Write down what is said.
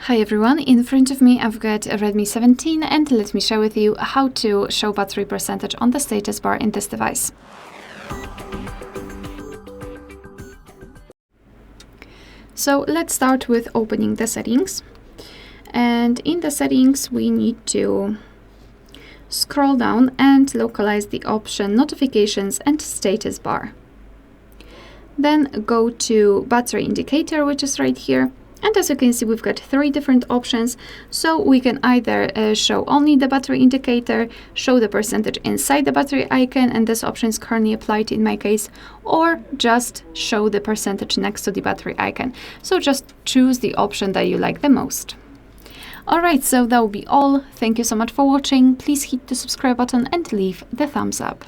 Hi everyone, in front of me I've got a Redmi 17 and let me share with you how to show battery percentage on the status bar in this device. So let's start with opening the settings, and in the settings we need to scroll down and localize the option notifications and status bar. Then go to battery indicator, which is right here. And as you can see, we've got three different options. So we can either show only the battery indicator, show the percentage inside the battery icon, and this option is currently applied in my case, or just show the percentage next to the battery icon. So just choose the option that you like the most. Alright, so that will be all. Thank you so much for watching. Please hit the subscribe button and leave the thumbs up.